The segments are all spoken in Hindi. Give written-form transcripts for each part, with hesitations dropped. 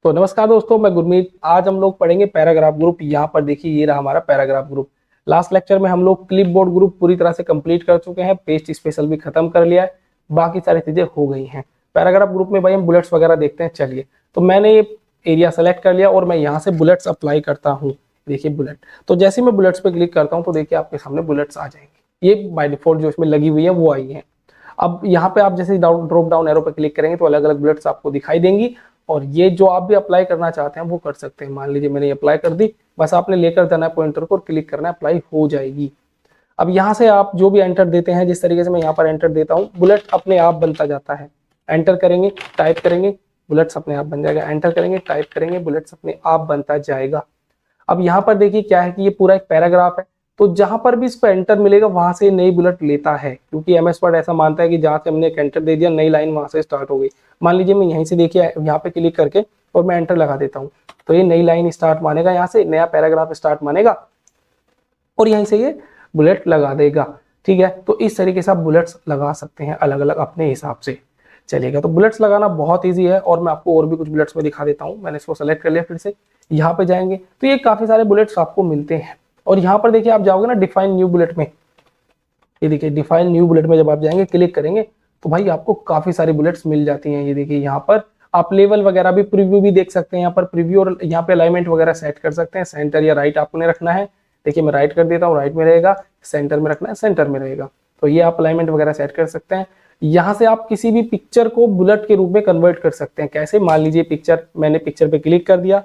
तो नमस्कार दोस्तों, मैं गुरमीत। आज हम लोग पढ़ेंगे पैराग्राफ ग्रुप। यहाँ पर देखिए, ये रहा हमारा पैराग्राफ ग्रुप। लास्ट लेक्चर में हम लोग क्लिपबोर्ड ग्रुप पूरी तरह से कंप्लीट कर चुके हैं, पेस्ट स्पेशल भी खत्म कर लिया है, बाकी सारी चीजें हो गई हैं। पैराग्राफ ग्रुप में भाई हम बुलेट्स वगैरह देखते हैं। चलिए, तो मैंने ये एरिया सेलेक्ट कर लिया और मैं यहाँ से बुलेट्स अप्लाई करता हूँ। देखिए बुलेट, तो जैसे मैं बुलेट्स पे क्लिक करता हूँ तो देखिए आपके सामने बुलेट्स आ जाएंगे। ये बाय डिफॉल्ट जो इसमें लगी हुई है वो आई है। अब यहाँ पे आप जैसे ड्रॉप डाउन एरो पे क्लिक करेंगे तो अलग अलग बुलेट्स आपको दिखाई देंगी, और ये जो आप भी अप्लाई करना चाहते हैं वो कर सकते हैं। मान लीजिए मैंने अप्लाई कर दी, बस आपने लेकर जाना है पॉइंटर को और क्लिक करना है, अप्लाई हो जाएगी। अब यहाँ से आप जो भी एंटर देते हैं, जिस तरीके से मैं यहाँ पर एंटर देता हूँ, बुलेट अपने आप बनता जाता है। एंटर करेंगे, टाइप करेंगे, बुलेट्स अपने आप बन जाएगा। एंटर करेंगे, टाइप करेंगे, बुलेट्स अपने आप बनता जाएगा। अब यहाँ पर देखिए क्या है कि ये पूरा एक पैराग्राफ है, तो जहां पर भी इसको एंटर मिलेगा वहां से नई बुलेट लेता है, क्योंकि एमएस वर्ड ऐसा मानता है कि जहां से हमने एक एंटर दे दिया, नई लाइन वहां से स्टार्ट हो गई। मान लीजिए मैं यहीं से देखिए यहाँ पे क्लिक करके और मैं एंटर लगा देता हूँ, तो ये नई लाइन स्टार्ट मानेगा, यहाँ से नया पैराग्राफ स्टार्ट मानेगा और यहीं से ये बुलेट लगा देगा। ठीक है, तो इस तरीके से आप बुलेट्स लगा सकते हैं अलग अलग अपने हिसाब से। चलिएगा, तो बुलेट्स लगाना बहुत ईजी है और मैं आपको और भी कुछ बुलेट्स में दिखा देता हूँ। मैंने इसको सेलेक्ट कर लिया, फिर से यहाँ पे जाएंगे तो ये काफी सारे बुलेट्स आपको मिलते हैं। और यहाँ पर देखिए आप जाओगे ना डिफाइन न्यू बुलेट में, ये देखिए डिफाइन न्यू बुलेट में जब आप जाएंगे क्लिक करेंगे तो भाई आपको काफी सारी बुलेट्स मिल जाती हैं। ये देखिए यहाँ पर आप लेवल वगैरह भी, प्रीव्यू भी देख सकते हैं। यहाँ पर प्रीव्यू और यहाँ पे अलाइनमेंट वगैरह सेट कर सकते हैं। सेंटर या राइट आपने रखना है। देखिए मैं राइट कर देता हूँ, राइट में रहेगा। सेंटर में रखना है, सेंटर में रहेगा। तो ये आप अलाइनमेंट वगैरह सेट कर सकते हैं। यहाँ से आप किसी भी पिक्चर को बुलेट के रूप में कन्वर्ट कर सकते हैं। कैसे? मान लीजिए पिक्चर, मैंने पिक्चर पे क्लिक कर दिया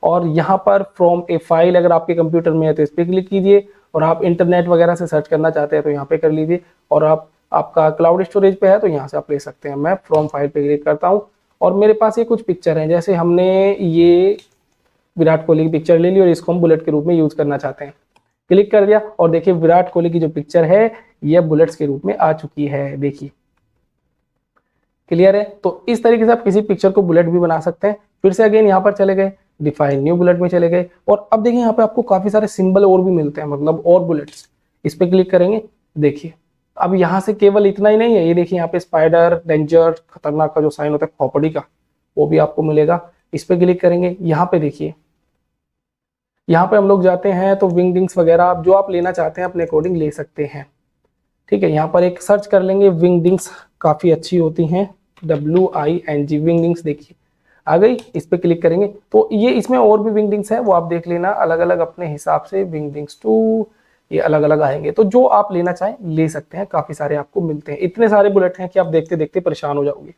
और यहाँ पर फ्रॉम ए फाइल अगर आपके कंप्यूटर में है तो इस पर क्लिक कीजिए, और आप इंटरनेट वगैरह से सर्च करना चाहते हैं तो यहाँ पे कर लीजिए, और आप आपका क्लाउड स्टोरेज पे है तो यहाँ से आप ले सकते हैं। मैं फ्रॉम फाइल पे क्लिक करता हूँ और मेरे पास ये कुछ पिक्चर हैं। जैसे हमने ये विराट कोहली की पिक्चर ले ली और इसको हम बुलेट के रूप में यूज करना चाहते हैं। क्लिक कर दिया और देखिए विराट कोहली की जो पिक्चर है ये बुलेट्स के रूप में आ चुकी है। देखिए क्लियर है। तो इस तरीके से आप किसी पिक्चर को बुलेट भी बना सकते हैं। फिर से अगेन यहाँ पर चले गए, डिफाइन न्यू बुलेट में चले गए, और अब देखिए यहाँ पे आपको काफी सारे सिंबल और भी मिलते हैं, मतलब और बुलेट्स। इस पे क्लिक करेंगे, देखिए अब यहाँ से केवल इतना ही नहीं है, ये देखिए यहाँ पे स्पाइडर, डेंजर, खतरनाक का जो साइन होता है खोपड़ी का, वो भी आपको मिलेगा। इस पे क्लिक करेंगे, यहाँ पे देखिए, यहाँ पे हम लोग जाते हैं तो विंगडिंग्स वगैरह आप जो आप लेना चाहते हैं अपने अकॉर्डिंग ले सकते हैं। ठीक है, यहाँ पर एक सर्च कर लेंगे, विंगडिंग्स काफी अच्छी होती हैं, WING विंगडिंग्स। देखिए आ गई, इस पे क्लिक करेंगे तो ये इसमें और भी विंगडिंग्स है, वो आप देख लेना अलग अलग अपने हिसाब से। विंगडिंग्स 2 ये अलग अलग आएंगे, तो जो आप लेना चाहें ले सकते हैं। काफी सारे आपको मिलते हैं, इतने सारे बुलेट हैं कि आप देखते देखते परेशान हो जाओगे।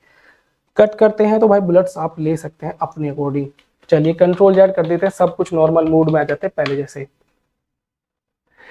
कट करते हैं तो भाई बुलेट्स आप ले सकते हैं अपने अकॉर्डिंग। चलिए कंट्रोल Z कर देते हैं, सब कुछ नॉर्मल मूड में आ जाते हैं पहले जैसे।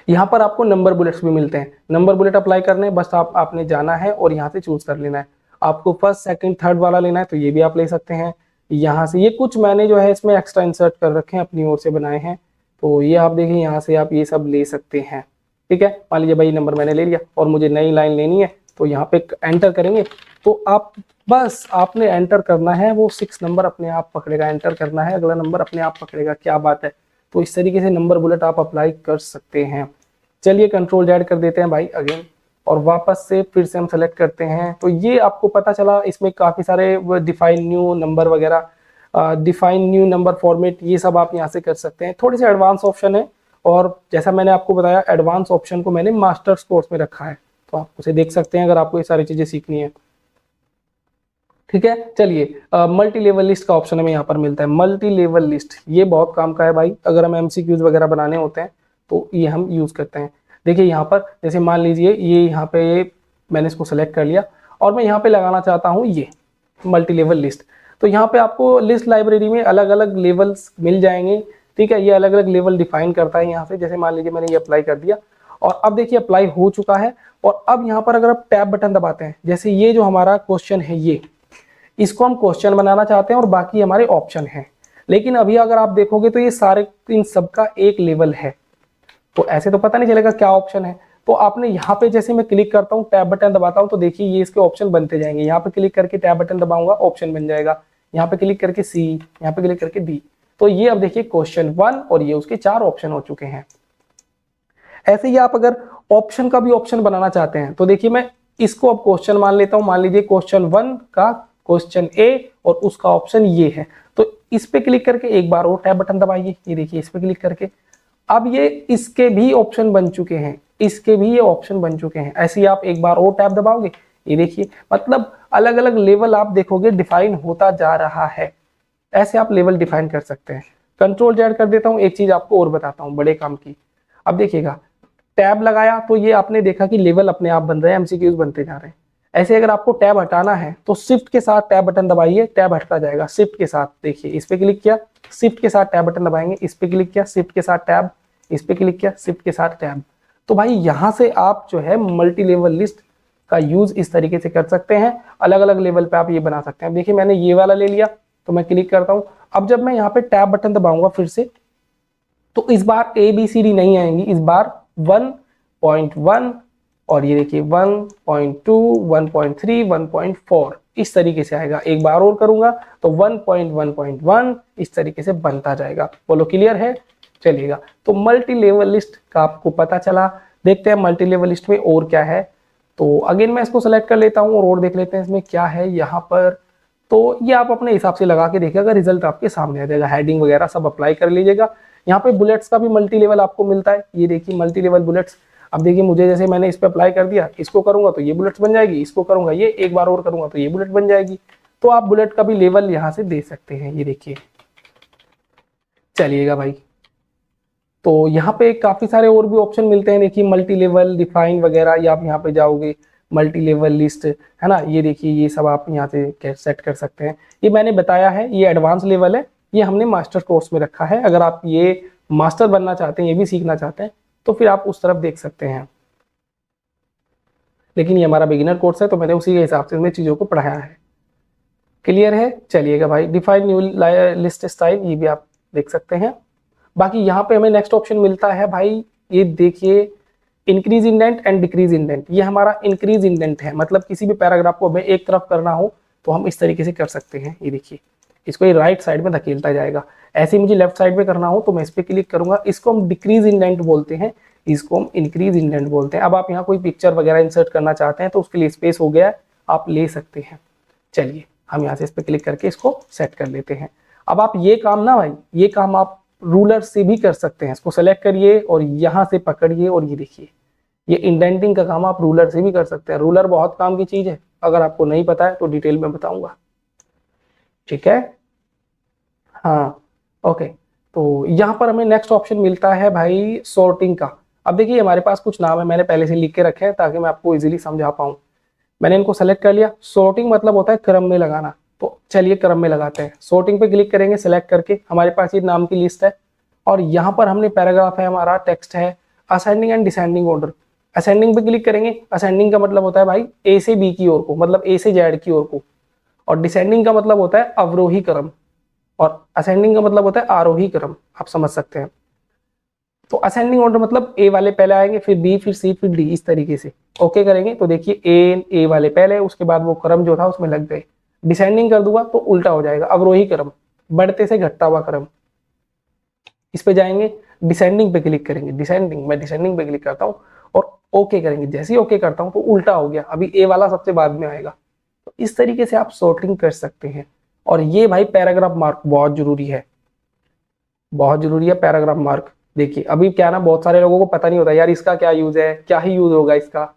यहाँ पर आपको नंबर बुलेट्स भी मिलते हैं। नंबर बुलेट अप्लाई करने बस आपने जाना है और यहाँ से चूज कर लेना है। आपको फर्स्ट, सेकंड, थर्ड वाला लेना है तो ये भी आप ले सकते हैं। यहाँ से ये कुछ मैंने जो है इसमें एक्स्ट्रा इंसर्ट कर रखे हैं, अपनी ओर से बनाए हैं, तो ये आप देखिए यहाँ से आप ये सब ले सकते हैं। ठीक है, मान लीजिए भाई नंबर मैंने ले लिया और मुझे नई लाइन लेनी है तो यहाँ पे एंटर करेंगे तो आप बस आपने एंटर करना है, वो 6 नंबर अपने आप पकड़ेगा। एंटर करना है, अगला नंबर अपने आप पकड़ेगा। क्या बात है। तो इस तरीके से नंबर बुलेट आप अप्लाई कर सकते हैं। चलिए कंट्रोल Z कर देते हैं भाई अगेन, और वापस से फिर से हम सेलेक्ट करते हैं। तो ये आपको पता चला इसमें काफी सारे डिफाइन न्यू नंबर वगैरह, डिफाइन न्यू नंबर फॉर्मेट, ये सब आप यहाँ से कर सकते हैं। थोड़े से एडवांस ऑप्शन है, और जैसा मैंने आपको बताया एडवांस ऑप्शन को मैंने मास्टर्स कोर्स में रखा है, तो आप उसे देख सकते हैं अगर आपको ये सारी चीजें सीखनी है। ठीक है, चलिए मल्टी लेवल लिस्ट का ऑप्शन हमें यहाँ पर मिलता है। मल्टी लेवल लिस्ट ये बहुत काम का है भाई, अगर हम MCQs वगैरह बनाने होते हैं तो ये हम यूज करते हैं। देखिए यहाँ पर जैसे मान लीजिए ये यहाँ पे मैंने इसको सेलेक्ट कर लिया और मैं यहाँ पे लगाना चाहता हूँ ये मल्टी लेवल लिस्ट, तो यहाँ पे आपको लिस्ट लाइब्रेरी में अलग अलग लेवल्स मिल जाएंगे। ठीक है, ये अलग अलग लेवल डिफाइन करता है यहाँ से। जैसे मान लीजिए मैंने ये अप्लाई कर दिया और अब देखिए अप्लाई हो चुका है, और अब यहाँ पर अगर आप टैब बटन दबाते हैं, जैसे ये जो हमारा क्वेश्चन है ये, इसको हम क्वेश्चन बनाना चाहते हैं और बाकी हमारे ऑप्शन हैं। लेकिन अभी अगर आप देखोगे तो ये सारे इन सबका एक लेवल है, तो ऐसे तो पता नहीं चलेगा क्या ऑप्शन है। तो आपने यहाँ पे जैसे मैं क्लिक करता हूँ, टैब बटन दबाता हूँ, तो देखिए ये इसके ऑप्शन बनते जाएंगे। यहाँ पे क्लिक करके टैब बटन दबाऊंगा, ऑप्शन बन जाएगा। यहाँ पे क्लिक करके C, यहाँ पे क्लिक करके D, तो ये अब देखिए क्वेश्चन 1 और ये उसके 4 ऑप्शन हो चुके हैं। ऐसे ही आप अगर ऑप्शन का भी ऑप्शन बनाना चाहते हैं तो देखिए मैं इसको अब क्वेश्चन मान लेता हूँ। मान लीजिए क्वेश्चन 1 का क्वेश्चन A और उसका ऑप्शन ये है, तो इस पे क्लिक करके एक बार और टैब बटन दबाइए, ये देखिए इस पे क्लिक करके अब ये इसके भी ऑप्शन बन चुके हैं, इसके भी ये ऑप्शन बन चुके हैं। ऐसे ही आप एक बार और टैब दबाओगे, ये देखिए मतलब अलग अलग लेवल आप देखोगे डिफाइन होता जा रहा है। ऐसे आप लेवल डिफाइन कर सकते हैं। कंट्रोल जेड कर देता हूं, एक चीज आपको और बताता हूं बड़े काम की। अब देखिएगा टैब लगाया तो ये आपने देखा कि लेवल अपने आप बन रहे हैं, एमसीक्यूज बनते जा रहे हैं। ऐसे अगर आपको टैब हटाना है तो शिफ्ट के साथ टैब बटन दबाइए, टैब हटता जाएगा शिफ्ट के साथ। देखिए इस पे क्लिक किया, शिफ्ट के साथ टैब बटन दबाएंगे, इस पे क्लिक किया, शिफ्ट के साथ टैब, इस पे क्लिक किया, शिफ्ट के साथ टैब। तो भाई यहां से आप जो है मल्टी लेवल लिस्ट का यूज इस तरीके से कर सकते हैं, अलग अलग लेवल पे आप ये बना सकते हैं। देखिए मैंने ये वाला ले लिया तो मैं क्लिक करता हूं। अब जब मैं यहाँ पे टैब बटन दबाऊंगा फिर से, तो इस बार ABCD नहीं आएंगी, इस बार 1.1 और ये देखिए 1.2, 1.3, 1.4 इस तरीके से आएगा। एक बार और करूंगा तो 1.1.1 इस तरीके से बनता जाएगा। बोलो क्लियर है? चलिएगा, तो मल्टी लेवल लिस्ट का आपको पता चला। देखते हैं मल्टी लेवल लिस्ट में और क्या है। तो अगेन मैं इसको सेलेक्ट कर लेता हूँ और देख लेते हैं इसमें क्या है यहाँ पर। तो ये आप अपने हिसाब से लगा के देखिएगा, रिजल्ट आपके सामने आ जाएगा। हेडिंग वगैरह सब अप्लाई कर लीजिएगा। यहाँ पे बुलेट्स का भी मल्टी लेवल आपको मिलता है, ये देखिए मल्टी लेवल बुलेट्स। अब देखिए मुझे जैसे मैंने इस पे अप्लाई कर दिया, इसको करूंगा तो ये बुलेट्स बन जाएगी, इसको करूंगा ये, एक बार और करूंगा तो ये बुलेट बन जाएगी। तो आप बुलेट का भी लेवल यहाँ से दे सकते हैं, ये देखिए। चलिएगा भाई, तो यहाँ पे काफी सारे और भी ऑप्शन मिलते हैं। देखिए मल्टी लेवल डिफाइन वगैरह, या आप यहाँ पे जाओगे मल्टी लेवल लिस्ट है ना, ये देखिए ये सब आप यहाँ से सेट कर सकते हैं। ये मैंने बताया है ये एडवांस लेवल है, ये हमने मास्टर कोर्स में रखा है। अगर आप ये मास्टर बनना चाहते हैं, ये भी सीखना चाहते हैं, तो फिर आप उस तरफ देख सकते हैं। लेकिन ये हमारा बिगिनर कोर्स है तो मैंने उसी के हिसाब से इसमें चीज़ों को पढ़ाया है। क्लियर है? चलिएगा भाई, डिफाइन न्यू लिस्ट स्टाइल, ये भी आप देख सकते हैं। बाकी यहाँ पे हमें नेक्स्ट ऑप्शन मिलता है भाई, ये देखिए increase indent and decrease indent. ये हमारा इंक्रीज इंडेंट है, मतलब किसी भी पैराग्राफ को हमें एक तरफ करना हो तो हम इस तरीके से कर सकते हैं। ये देखिए इसको ये राइट साइड में धकेलता जाएगा। ऐसे ही मुझे लेफ्ट साइड में करना हो तो मैं इस पर क्लिक करूंगा। इसको हम डिक्रीज इंडेंट बोलते हैं, इसको हम इंक्रीज इंडेंट बोलते हैं। अब आप यहाँ कोई पिक्चर वगैरह इंसर्ट करना चाहते हैं तो उसके लिए स्पेस हो गया, आप ले सकते हैं। चलिए हम यहाँ से इस पर क्लिक करके इसको सेट कर लेते हैं। अब आप ये काम ना भाई, ये काम आप रूलर से भी कर सकते हैं। इसको सेलेक्ट करिए और यहाँ से पकड़िए और ये देखिए ये इंडेंटिंग का काम आप रूलर से भी कर सकते हैं। रूलर बहुत काम की चीज है, अगर आपको नहीं पता है तो डिटेल में बताऊंगा, ठीक है? हाँ ओके। तो यहाँ पर हमें नेक्स्ट ऑप्शन मिलता है भाई सॉर्टिंग का। अब देखिए हमारे पास कुछ नाम है, मैंने पहले से लिख के रखे हैं ताकि मैं आपको इजीली समझा पाऊँ। मैंने इनको सेलेक्ट कर लिया। सॉर्टिंग मतलब होता है क्रम में लगाना, तो चलिए क्रम में लगाते हैं। सॉर्टिंग पे क्लिक करेंगे, सेलेक्ट करके हमारे पास ये नाम की लिस्ट है और यहाँ पर हमने पैराग्राफ है, हमारा टेक्स्ट है, ascending and descending order. Ascending पे क्लिक करेंगे, असेंडिंग का मतलब होता है भाई ए से बी की ओर को, मतलब ए से जेड की ओर को। और डिसेंडिंग का मतलब होता है अवरोही क्रम, और असेंडिंग का मतलब होता है आरोही क्रम, आप समझ सकते हैं। तो असेंडिंग ऑर्डर मतलब ए वाले पहले आएंगे, फिर बी, फिर सी, फिर डी, इस तरीके से ओके करेंगे। तो देखिए ए वाले पहले, उसके बाद वो क्रम जो था उसमें लग गए। डिसेंडिंग कर दूंगा तो उल्टा हो जाएगा, अवरोही क्रम, बढ़ते से घटता हुआ क्रम। इस पे जाएंगे, डिसेंडिंग पे क्लिक करेंगे, डिसेंडिंग, मैं डिसेंडिंग पे क्लिक करता हूँ और ओके करेंगे। जैसे ही ओके करता हूँ तो उल्टा हो गया, अभी ए वाला सबसे बाद में आएगा। तो इस तरीके से आप सॉर्टिंग कर सकते हैं। और ये भाई पैराग्राफ मार्क बहुत जरूरी है, बहुत जरूरी है पैराग्राफ मार्क। देखिए अभी क्या ना, बहुत सारे लोगों को पता नहीं होता यार इसका क्या यूज है, क्या ही यूज होगा इसका,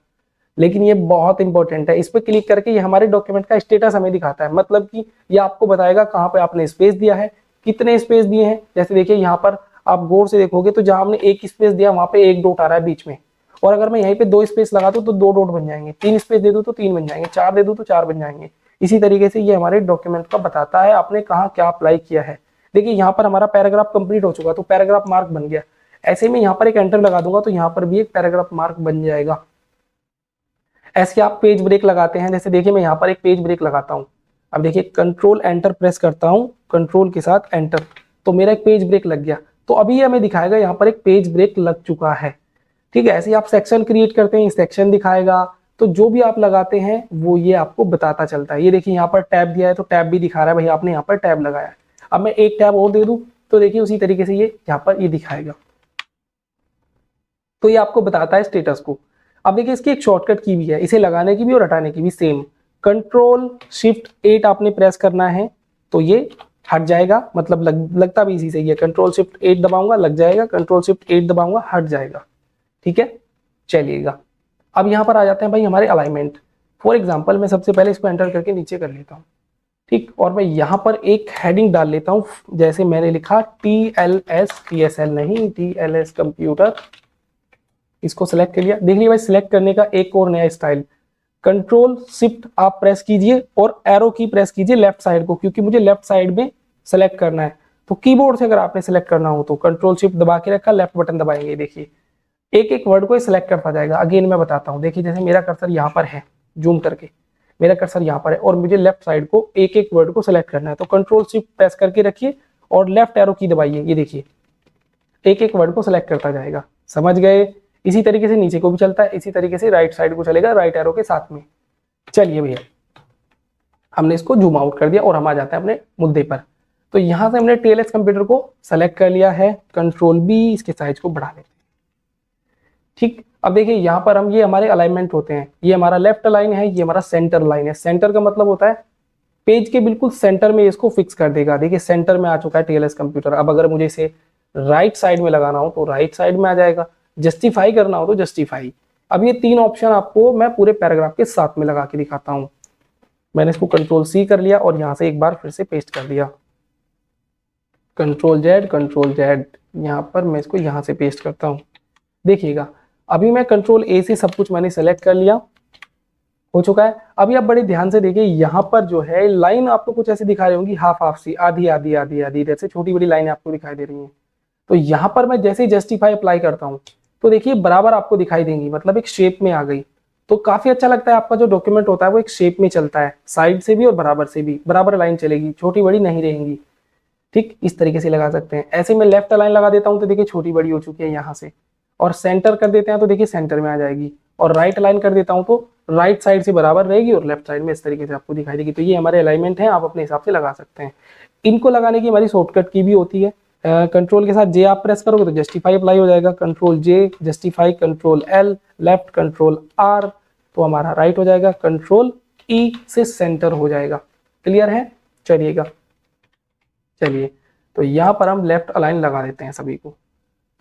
लेकिन ये बहुत इंपॉर्टेंट है। इस पर क्लिक करके ये हमारे डॉक्यूमेंट का स्टेटस हमें दिखाता है, मतलब कि ये आपको बताएगा कहाँ पे आपने स्पेस दिया है, कितने स्पेस दिए हैं। जैसे देखिए यहाँ पर आप गौर से देखोगे तो जहां हमने एक स्पेस दिया वहां पे एक डॉट आ रहा है बीच में, और अगर मैं यहीं पे 2 स्पेस लगा दूं तो 2 डॉट बन जाएंगे, 3 स्पेस दे दूं तो 3 बन जाएंगे, 4 दे दूं तो 4 बन जाएंगे। इसी तरीके से ये हमारे डॉक्यूमेंट का बताता है आपने कहाँ क्या अप्लाई किया है। देखिए यहाँ पर हमारा पैराग्राफ कंप्लीट हो चुका तो पैराग्राफ मार्क बन गया। ऐसे में यहाँ पर एक एंटर लगा दूंगा तो यहाँ पर भी एक पैराग्राफ मार्क बन जाएगा। ऐसे आप पेज ब्रेक लगाते हैं, जैसे देखिए मैं यहाँ पर एक पेज ब्रेक लगाता हूँ। अब देखिए कंट्रोल एंटर प्रेस करता हूँ, कंट्रोल के साथ एंटर, तो मेरा एक पेज ब्रेक लग गया। तो अभी ये हमें दिखाएगा यहाँ पर एक पेज ब्रेक लग चुका है, ठीक है। ऐसे ही आप सेक्शन क्रिएट करते हैं, सेक्शन दिखाएगा। तो जो भी आप लगाते हैं वो ये आपको बताता चलता है। ये देखिए यहाँ पर टैब दिया है तो टैब भी दिखा रहा है भाई आपने यहाँ पर टैब लगाया है। अब मैं एक टैब और दे दूं तो देखिए उसी तरीके से ये यहाँ पर ये दिखाएगा, तो ये आपको बताता है स्टेटस को। अब देखिए इसकी एक शॉर्टकट की भी है, इसे लगाने की भी और हटाने की भी सेम। कंट्रोल शिफ्ट 8 आपने प्रेस करना है तो ये हट जाएगा, मतलब लगता भी इसी से ही है। कंट्रोल शिफ्ट 8 दबाऊंगा लग जाएगा, कंट्रोल शिफ्ट 8 दबाऊंगा हट जाएगा। ठीक है, चलिएगा अब यहाँ पर आ जाते हैं भाई हमारे अलाइनमेंट। फॉर एग्जाम्पल मैं सबसे पहले इसको एंटर करके नीचे कर लेता हूँ, ठीक, और मैं यहाँ पर एक हेडिंग डाल लेता हूँ, जैसे मैंने लिखा TLS, TSL नहीं, TLS कंप्यूटर। इसको सिलेक्ट कर लिया। देख लिया भाई, सिलेक्ट करने का एक और नया स्टाइल, कंट्रोल शिफ्ट आप प्रेस कीजिए और एरो की प्रेस कीजिए लेफ्ट साइड को, क्योंकि मुझे लेफ्ट साइड में सेलेक्ट करना है। तो कीबोर्ड से अगर आपने सेलेक्ट करना हो तो कंट्रोल शिफ्ट दबा के रखा, लेफ्ट बटन दबाएंगे, देखिए एक एक वर्ड को सिलेक्ट करता जाएगा। अगेन मैं बताता हूँ, देखिए जैसे मेरा कर्सर यहाँ पर है, जूम करके मेरा कर्सर यहाँ पर है और मुझे लेफ्ट साइड को एक एक वर्ड को सिलेक्ट करना है, तो कंट्रोल शिफ्ट प्रेस करके रखिए और लेफ्ट एरो की दबाइए, ये देखिए एक एक वर्ड को सिलेक्ट करता जाएगा। समझ गए? इसी तरीके से नीचे को भी चलता है, इसी तरीके से राइट साइड को चलेगा राइट एरो के साथ में। चलिए भैया, हमने इसको जूम आउट कर दिया और हम आ जाते हैं अपने मुद्दे पर। तो यहां से हमने TLS कंप्यूटर को सेलेक्ट कर लिया है, कंट्रोल B, इसके साइज को बढ़ा लेते हैं। ठीक, अब देखिए यहाँ पर हम, ये हमारे अलाइनमेंट होते हैं, ये हमारा लेफ्ट लाइन है, ये हमारा सेंटर लाइन है। सेंटर का मतलब होता है पेज के बिल्कुल सेंटर में इसको फिक्स कर देगा। देखिए सेंटर में आ चुका है TLS कंप्यूटर। अब अगर मुझे इसे राइट साइड में लगाना हो तो राइट साइड में आ जाएगा, जस्टिफाई करना हो तो जस्टिफाई। अब ये तीन ऑप्शन आपको मैं पूरे पैराग्राफ के साथ में लगा के दिखाता हूं। मैंने इसको कंट्रोल C कर लिया और यहां से एक बार फिर से पेस्ट कर दिया, कंट्रोल Z, यहाँ पर मैं इसको यहाँ से पेस्ट करता हूँ। देखिएगा अभी मैं कंट्रोल A से सब कुछ मैंने सेलेक्ट कर लिया, हो चुका है। अभी आप बड़े ध्यान से देखिए, यहाँ पर जो है लाइन आपको कुछ ऐसे दिखा रही होंगी, हाफ हाफ सी, आधी आधी आधी आधी, जैसे छोटी बड़ी लाइनें आपको दिखाई दे रही हैं। तो यहाँ पर मैं जैसे ही जस्टिफाई अप्लाई करता हूँ तो देखिए बराबर आपको दिखाई देंगी, मतलब एक शेप में आ गई। तो काफी अच्छा लगता है, आपका जो डॉक्यूमेंट होता है वो एक शेप में चलता है, साइड से भी और बराबर से भी, बराबर लाइन चलेगी, छोटी बड़ी नहीं रहेंगी। ठीक, इस तरीके से लगा सकते हैं। ऐसे में लेफ्ट लाइन लगा देता हूँ तो देखिए छोटी बड़ी हो चुकी है यहाँ से, और सेंटर कर देते हैं तो देखिए सेंटर में आ जाएगी, और राइट लाइन कर देता हूँ तो राइट साइड से बराबर रहेगी और लेफ्ट साइड में इस तरीके से आपको दिखाई देगी। तो ये हमारे अलाइनमेंट है, आप अपने हिसाब से लगा सकते हैं। इनको लगाने की हमारी शॉर्टकट की भी होती है, कंट्रोल के साथ J आप प्रेस करोगे तो जस्टिफाई अप्लाई हो जाएगा, control J justify, control L left, control R तो हमारा राइट हो जाएगा, कंट्रोल E से सेंटर हो जाएगा। क्लियर है? चलिएगा, चलिए तो यहाँ पर हम लेफ्ट अलाइन लगा देते हैं सभी को।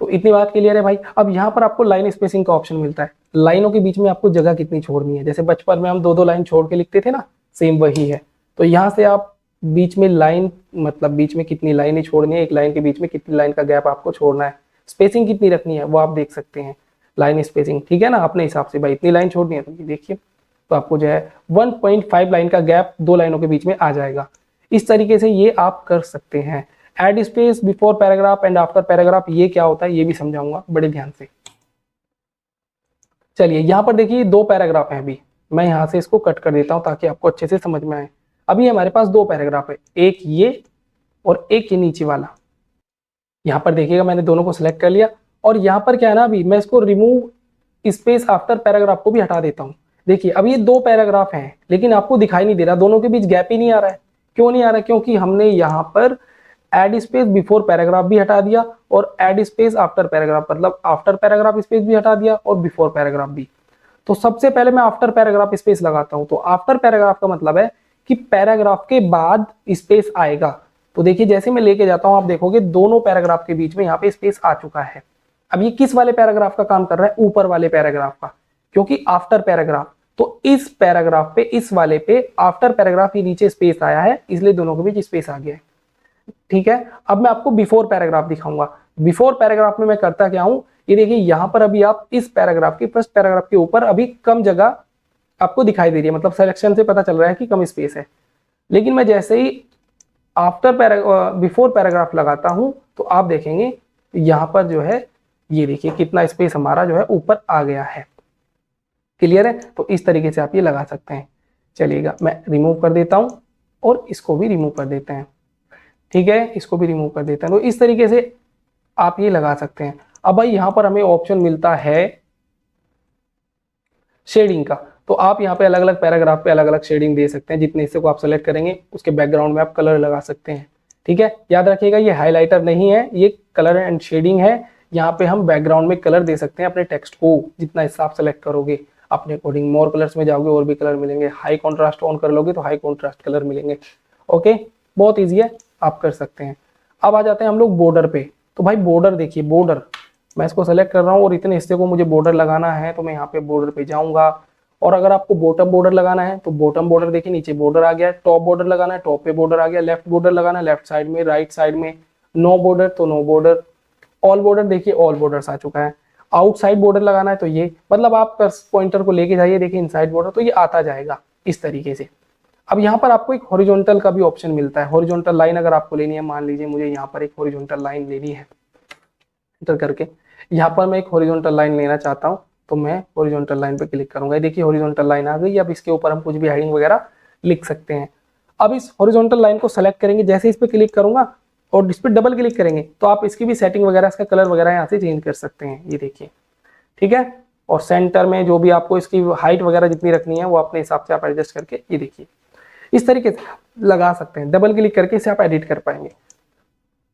तो इतनी बात क्लियर है भाई। अब यहाँ पर आपको लाइन स्पेसिंग का ऑप्शन मिलता है, लाइनों के बीच में आपको जगह कितनी छोड़नी है। जैसे बचपन में हम दो दो लाइन छोड़ के लिखते थे ना, सेम वही है। तो यहाँ से आप बीच में लाइन, मतलब बीच में कितनी लाइनें छोड़नी है, एक लाइन के बीच में कितनी लाइन का गैप आपको छोड़ना है, स्पेसिंग कितनी रखनी है वो आप देख सकते हैं। लाइन स्पेसिंग, ठीक है ना, अपने हिसाब से भाई इतनी लाइन छोड़नी है तो ये देखिए, तो आपको जो है 1.5 लाइन का गैप दो लाइनों के बीच में आ जाएगा। इस तरीके से ये आप कर सकते हैं। Add space before paragraph and after paragraph, ये क्या होता है ये भी समझाऊंगा बड़े ध्यान से। चलिए यहाँ पर देखिए दो पैराग्राफ हैं, अभी मैं यहाँ से इसको कट कर देता हूँ ताकि आपको अच्छे से समझ में आए। अभी हमारे पास दो पैराग्राफ है, एक ये और एक ये नीचे वाला। यहाँ पर देखिएगा मैंने दोनों को सिलेक्ट कर लिया, और यहाँ पर क्या है ना, अभी मैं इसको रिमूव स्पेस आफ्टर पैराग्राफ को भी हटा देता हूँ। देखिए अब ये दो पैराग्राफ हैं लेकिन आपको दिखाई नहीं दे रहा, दोनों के बीच गैप ही नहीं आ रहा है। क्यों नहीं आ रहा है? क्योंकि हमने यहाँ पर एड स्पेस बिफोर पैराग्राफ भी हटा दिया और एड स्पेस आफ्टर पैराग्राफ, मतलब आफ्टर पैराग्राफ स्पेस भी हटा दिया और बिफोर पैराग्राफ भी। तो सबसे पहले मैं आफ्टर पैराग्राफ स्पेस लगाता हूं। तो आफ्टर पैराग्राफ का मतलब है कि पैराग्राफ के बाद स्पेस आएगा। तो देखिए जैसे मैं लेके जाता हूं आप देखोगे दोनों पैराग्राफ के बीच में यहाँ पे स्पेस आ चुका है। अब ये किस वाले पैराग्राफ का काम कर रहा है? ऊपर वाले पैराग्राफ का, क्योंकि आफ्टर पैराग्राफ। तो इस पैराग्राफ पे, इस वाले पे आफ्टर पैराग्राफ ही नीचे स्पेस आया है, इसलिए दोनों के बीच स्पेस आ गया है। ठीक है, अब मैं आपको बिफोर पैराग्राफ दिखाऊंगा। बिफोर पैराग्राफ में मैं करता क्या हूं, ये देखिए यहाँ पर अभी आप इस पैराग्राफ के, फर्स्ट पैराग्राफ के ऊपर अभी कम जगह आपको दिखाई दे रही है, मतलब सिलेक्शन से पता चल रहा है कि कम स्पेस है। लेकिन मैं जैसे ही बिफोर पैराग्राफ लगाता हूं तो आप देखेंगे यहाँ पर जो है, ये देखिए कितना स्पेस हमारा जो है ऊपर आ गया है। क्लियर है? तो इस तरीके से आप ये लगा सकते हैं। चलिएगा मैं रिमूव कर देता हूं और इसको भी रिमूव कर देते हैं। ठीक है, इसको भी रिमूव कर देते हैं। तो इस तरीके से आप ये लगा सकते हैं। अब भाई यहाँ पर हमें ऑप्शन मिलता है शेडिंग का। तो आप यहाँ पे अलग अलग पैराग्राफ पे अलग अलग शेडिंग दे सकते हैं। जितने हिस्से को आप सेलेक्ट करेंगे उसके बैकग्राउंड में आप कलर लगा सकते हैं। ठीक है, याद रखिएगा ये हाइलाइटर नहीं है, ये कलर एंड शेडिंग है। यहाँ पे हम बैकग्राउंड में कलर दे सकते हैं अपने टेक्स्ट को, जितना हिस्सा आप सेलेक्ट करोगे अपने अकॉर्डिंग। मोर कलर्स में जाओगे और भी कलर मिलेंगे, हाई कॉन्ट्रास्ट ऑन कर लोगे तो हाई कॉन्ट्रास्ट कलर मिलेंगे। ओके, बहुत ईजी है, आप कर सकते हैं। अब आ जाते हैं हम लोग बॉर्डर पे। तो भाई बॉर्डर देखिए, बॉर्डर मैं इसको सेलेक्ट कर रहा हूँ और इतने हिस्से को मुझे बॉर्डर लगाना है, तो मैं यहाँ पे बॉर्डर पे जाऊंगा। और अगर आपको बॉटम बॉर्डर लगाना है तो बॉटम बॉर्डर देखिए, नीचे बॉर्डर आ गया। टॉप बॉर्डर लगाना है, टॉप पे बॉर्डर आ गया। लेफ्ट बॉर्डर लगाना है, लेफ्ट साइड में, राइट साइड में। नो बॉर्डर तो नो बॉर्डर। ऑल बॉर्डर देखिए, ऑल बॉर्डर्स आ चुका है। आउटसाइड बॉर्डर लगाना है तो ये, मतलब आप पॉइंटर को लेके जाइए, देखिए इनसाइड बॉर्डर, तो ये आता जाएगा इस तरीके से। अब यहाँ पर आपको एक हॉरिजॉन्टल का भी ऑप्शन मिलता है। हॉरिजॉन्टल लाइन अगर आपको लेनी है, मान लीजिए मुझे यहाँ पर एक हॉरिजॉन्टल लाइन लेनी है, एंटर करके यहाँ पर मैं एक हॉरिजॉन्टल लाइन लेना चाहता हूँ, तो मैं हॉरिजॉन्टल लाइन पे क्लिक करूंगा। ये देखिए हॉरिजॉन्टल लाइन आ गई। अब इसके ऊपर हम कुछ भी हेडिंग वगैरह लिख सकते हैं। अब इस हॉरिजॉन्टल लाइन को सेलेक्ट करेंगे, जैसे इस पे क्लिक करूंगा और इस पे डबल क्लिक करेंगे तो आप इसकी भी सेटिंग वगैरह, इसका कलर वगैरह यहाँ से चेंज कर सकते हैं, ये देखिए, ठीक है। और सेंटर में जो भी आपको इसकी हाइट वगैरह जितनी रखनी है वो अपने हिसाब से आप एडजस्ट करके, ये देखिए इस तरीके से लगा सकते हैं। डबल क्लिक करके इसे आप एडिट कर पाएंगे।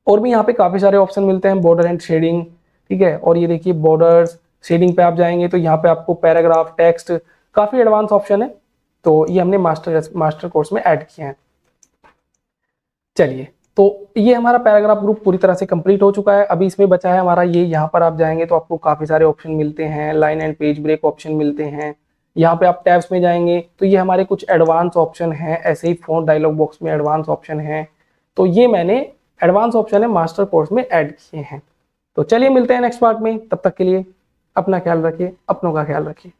और भी यहाँ पे काफी सारे ऑप्शन मिलते हैं, बॉर्डर एंड शेडिंग, ठीक है। और ये देखिए बॉर्डर्स, शेडिंग पे आप जाएंगे तो यहाँ पे आपको पैराग्राफ, टेक्स्ट, काफी एडवांस ऑप्शन है। तो ये हमने मास्टर कोर्स में ऐड किए हैं। चलिए, तो ये हमारा पैराग्राफ ग्रुप पूरी तरह से कंप्लीट हो चुका है। अभी इसमें बचा है हमारा ये, यहाँ पर आप जाएंगे तो आपको काफी सारे ऑप्शन मिलते हैं। Line and page break option मिलते हैं। यहाँ पे आप टैब्स में जाएंगे तो ये हमारे कुछ एडवांस ऑप्शन हैं। ऐसे ही फोन डायलॉग बॉक्स में एडवांस ऑप्शन है। तो ये मैंने एडवांस ऑप्शन है मास्टर कोर्स में ऐड किए हैं। तो चलिए मिलते हैं नेक्स्ट पार्ट में, तब तक के लिए अपना ख्याल रखिए, अपनों का ख्याल रखिए।